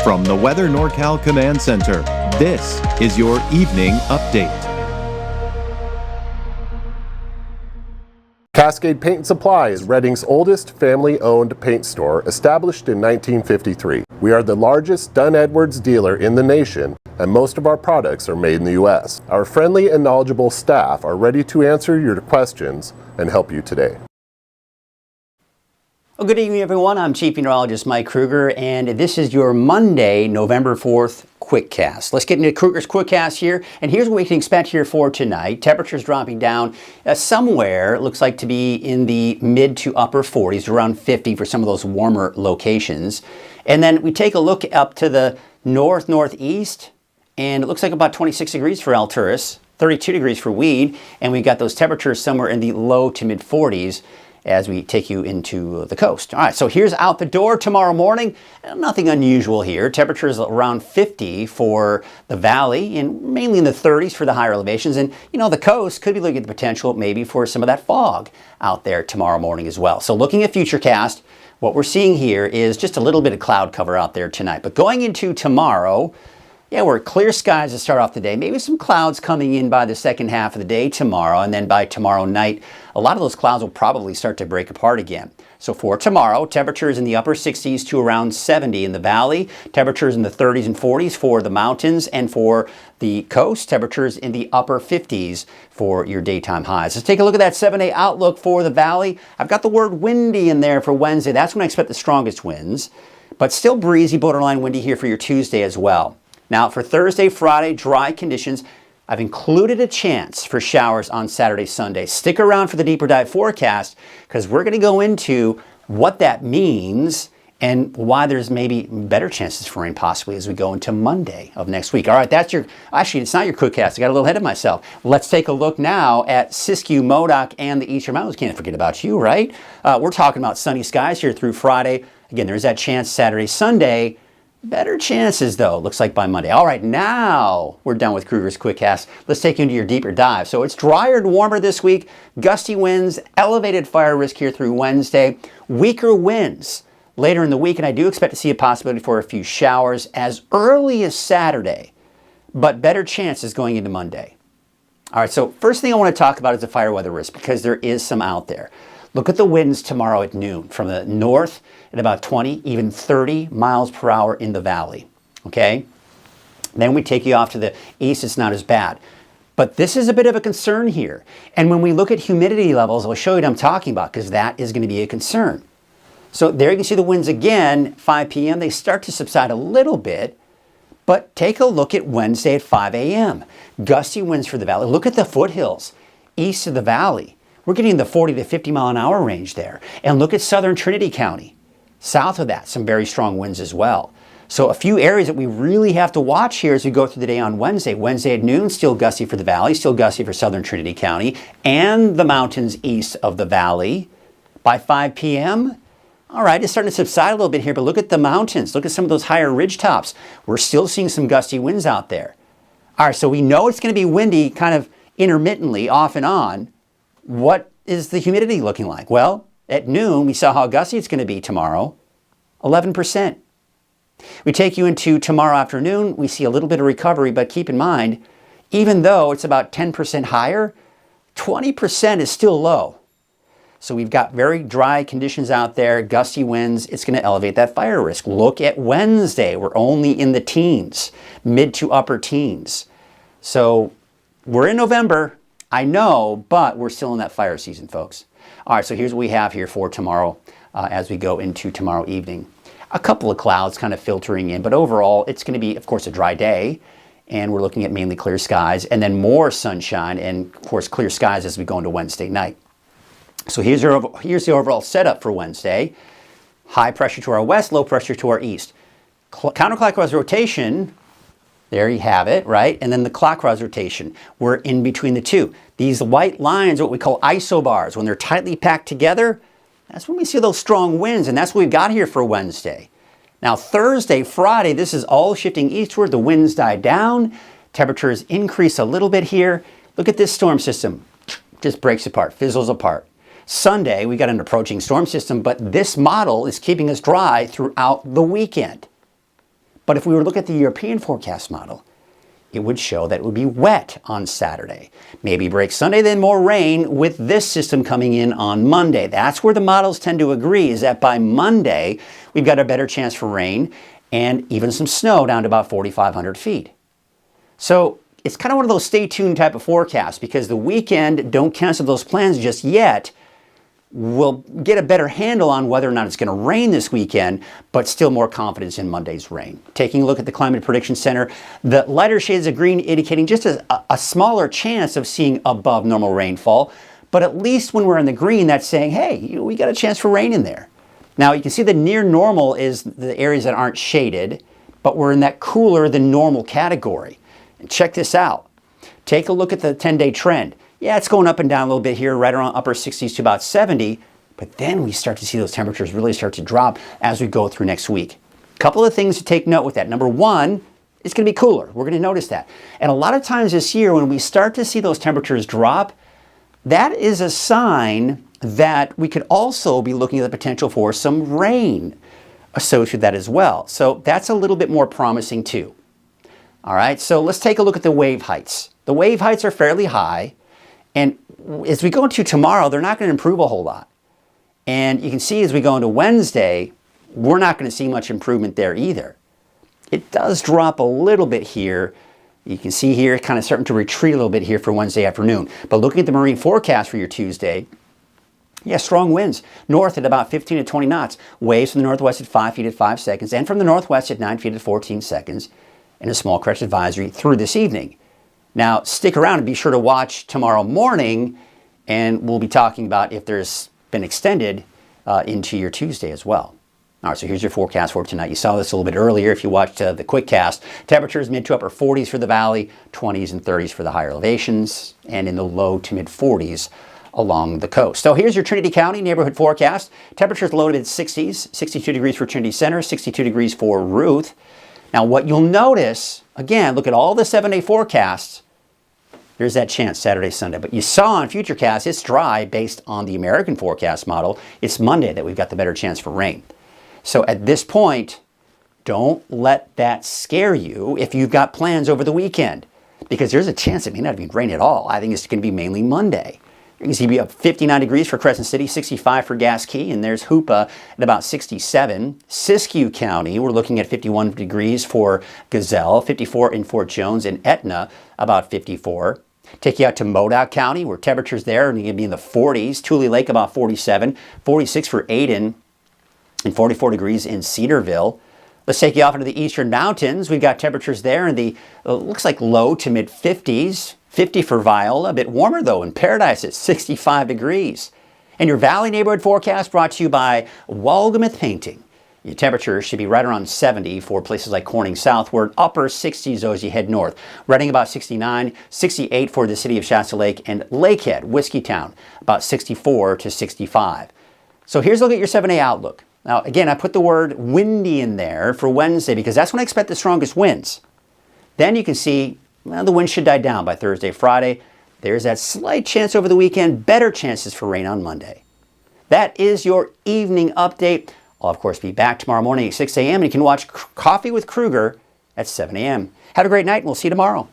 From the Weather NorCal Command Center, this is your Evening Update. Cascade Paint and Supply is Reading's oldest family-owned paint store, established in 1953. We are the largest Dunn Edwards dealer in the nation, and most of our products are made in the U.S. Our friendly and knowledgeable staff are ready to answer your questions and help you today. Well, good evening, everyone. I'm Chief Meteorologist Mike Kruger, and this is your Monday, November 4th QuickCast. Let's get into Kruger's QuickCast here, and here's what we can expect here for tonight. Temperatures dropping down somewhere, it looks like to be in the mid to upper 40s, around 50 for some of those warmer locations. And then we take a look up to the northeast, and it looks like about 26 degrees for Alturas, 32 degrees for Weed, and we've got those temperatures somewhere in the low to mid 40s. As we take you into the coast. All right, so here's out the door tomorrow morning. Nothing unusual here. Temperatures around 50 for the valley and mainly in the 30s for the higher elevations. And, you know, the coast could be looking at the potential maybe for some of that fog out there tomorrow morning as well. So looking at Futurecast, what we're seeing here is just a little bit of cloud cover out there tonight. But going into tomorrow, yeah, we're clear skies to start off the day. Maybe some clouds coming in by the second half of the day tomorrow, and then by tomorrow night, a lot of those clouds will probably start to break apart again. So for tomorrow, temperatures in the upper 60s to around 70 in the valley, temperatures in the 30s and 40s for the mountains, and for the coast, temperatures in the upper 50s for your daytime highs. Let's take a look at that 7-day outlook for the valley. I've got the word windy in there for Wednesday. That's when I expect the strongest winds, but still breezy, borderline windy here for your Tuesday as well. Now for Thursday, Friday, dry conditions. I've included a chance for showers on Saturday, Sunday. Stick around for the deeper dive forecast because we're going to go into what that means and why there's maybe better chances for rain possibly as we go into Monday of next week. All right, that's your, actually it's not your QuickCast. I got a little ahead of myself. Let's take a look now at Siskiyou, Modoc, and the Eastern Mountains. Can't forget about you, right? We're talking about sunny skies here through Friday. Again, there's that chance Saturday, Sunday. Better chances, though, looks like by Monday. All right, now we're done with Kruger's QuickCast. Let's take you into your deeper dive. So it's drier and warmer this week. Gusty winds, elevated fire risk here through Wednesday. Weaker winds later in the week, and I do expect to see a possibility for a few showers as early as Saturday, but better chances going into Monday. All right, so first thing I want to talk about is the fire weather risk because there is some out there. Look at the winds tomorrow at noon from the north at about 20, even 30 miles per hour in the valley, okay? Then we take you off to the east, it's not as bad. But this is a bit of a concern here. And when we look at humidity levels, I'll show you what I'm talking about because that is going to be a concern. So there you can see the winds again, 5 p.m. They start to subside a little bit, but take a look at Wednesday at 5 a.m. Gusty winds for the valley. Look at the foothills east of the valley. We're getting the 40 to 50 mile an hour range there. And look at southern Trinity County. South of that, some very strong winds as well. So a few areas that we really have to watch here as we go through the day on Wednesday. Wednesday at noon, still gusty for the valley, still gusty for southern Trinity County and the mountains east of the valley. By 5 p.m., all right, it's starting to subside a little bit here, but look at the mountains. Look at some of those higher ridge tops. We're still seeing some gusty winds out there. All right, so we know it's going to be windy kind of intermittently off and on. What is the humidity looking like? Well, at noon, we saw how gusty it's going to be tomorrow, 11%. We take you into tomorrow afternoon, we see a little bit of recovery, but keep in mind, even though it's about 10% higher, 20% is still low. So we've got very dry conditions out there, gusty winds, it's going to elevate that fire risk. Look at Wednesday, we're only in the teens, mid to upper teens. So we're in November, I know, but we're still in that fire season, folks. All right, so here's what we have here for tomorrow as we go into tomorrow evening. A couple of clouds kind of filtering in, but overall, it's going to be, of course, a dry day, and we're looking at mainly clear skies, and then more sunshine, and, of course, clear skies as we go into Wednesday night. So here's the overall setup for Wednesday. High pressure to our west, low pressure to our east. Counterclockwise rotation, there you have it, right? And then the clockwise rotation. We're in between the two. These white lines are what we call isobars. When they're tightly packed together, that's when we see those strong winds, and that's what we've got here for Wednesday. Now Thursday, Friday, this is all shifting eastward. The winds die down. Temperatures increase a little bit here. Look at this storm system. Just breaks apart, fizzles apart. Sunday, we got an approaching storm system, but this model is keeping us dry throughout the weekend. But if we were to look at the European forecast model, it would show that it would be wet on Saturday. Maybe break Sunday, then more rain with this system coming in on Monday. That's where the models tend to agree, is that by Monday, we've got a better chance for rain and even some snow down to about 4,500 feet. So it's kind of one of those stay tuned type of forecasts, because the weekend, don't cancel those plans just yet. We'll get a better handle on whether or not it's going to rain this weekend, but still more confidence in Monday's rain. Taking a look at the Climate Prediction Center, the lighter shades of green indicating just a smaller chance of seeing above normal rainfall, but at least when we're in the green, that's saying, hey, we got a chance for rain in there. Now you can see the near normal is the areas that aren't shaded, but we're in that cooler than normal category. And check this out. Take a look at the 10-day trend. Yeah, it's going up and down a little bit here, right around upper 60s to about 70, but then we start to see those temperatures really start to drop as we go through next week. A couple of things to take note with that. Number one, it's going to be cooler. We're going to notice that. And a lot of times this year, when we start to see those temperatures drop, that is a sign that we could also be looking at the potential for some rain associated with that as well. So that's a little bit more promising too. All right, so let's take a look at the wave heights. The wave heights are fairly high. And as we go into tomorrow, they're not going to improve a whole lot. And you can see as we go into Wednesday, we're not going to see much improvement there either. It does drop a little bit here. You can see here kind of starting to retreat a little bit here for Wednesday afternoon. But looking at the marine forecast for your Tuesday, yeah, strong winds. North at about 15 to 20 knots. Waves from the northwest at 5 feet at 5 seconds. And from the northwest at 9 feet at 14 seconds. And a small correction advisory through this evening. Now, stick around and be sure to watch tomorrow morning, and we'll be talking about if there's been extended into your Tuesday as well. All right, so here's your forecast for tonight. You saw this a little bit earlier if you watched the quick cast. Temperatures mid to upper 40s for the valley, 20s and 30s for the higher elevations, and in the low to mid 40s along the coast. So here's your Trinity County neighborhood forecast. Temperatures low to mid 60s, 62 degrees for Trinity Center, 62 degrees for Ruth. Now, what you'll notice, again, look at all the 7-day forecasts. There's that chance Saturday, Sunday. But you saw on Futurecast, it's dry based on the American forecast model. It's Monday that we've got the better chance for rain. So at this point, don't let that scare you if you've got plans over the weekend, because there's a chance it may not even rain at all. I think it's going to be mainly Monday. You can see we have 59 degrees for Crescent City, 65 for Gas Key, and there's Hoopa at about 67. Siskiyou County, we're looking at 51 degrees for Gazelle, 54 in Fort Jones, and Etna, about 54. Take you out to Modoc County, where temperatures there are going to be in the 40s. Tule Lake, about 47, 46 for Aden, and 44 degrees in Cedarville. Let's take you off into the eastern mountains. We've got temperatures there in the, looks like low to mid 50s. 50 for Viola, a bit warmer though in Paradise at 65 degrees. And your valley neighborhood forecast brought to you by Walgamuth Painting. Your temperature should be right around 70 for places like Corning southward, upper 60s as you head north. Reading about 69, 68 for the city of Shasta Lake, and Lakehead, Whiskeytown, about 64 to 65. So here's a look at your 7-day outlook. Now again, I put the word windy in there for Wednesday because that's when I expect the strongest winds. Then you can see, well, the wind should die down by Thursday, Friday. There's that slight chance over the weekend, better chances for rain on Monday. That is your evening update. I'll, of course, be back tomorrow morning at 6 a.m. and you can watch Coffee with Kruger at 7 a.m. Have a great night and we'll see you tomorrow.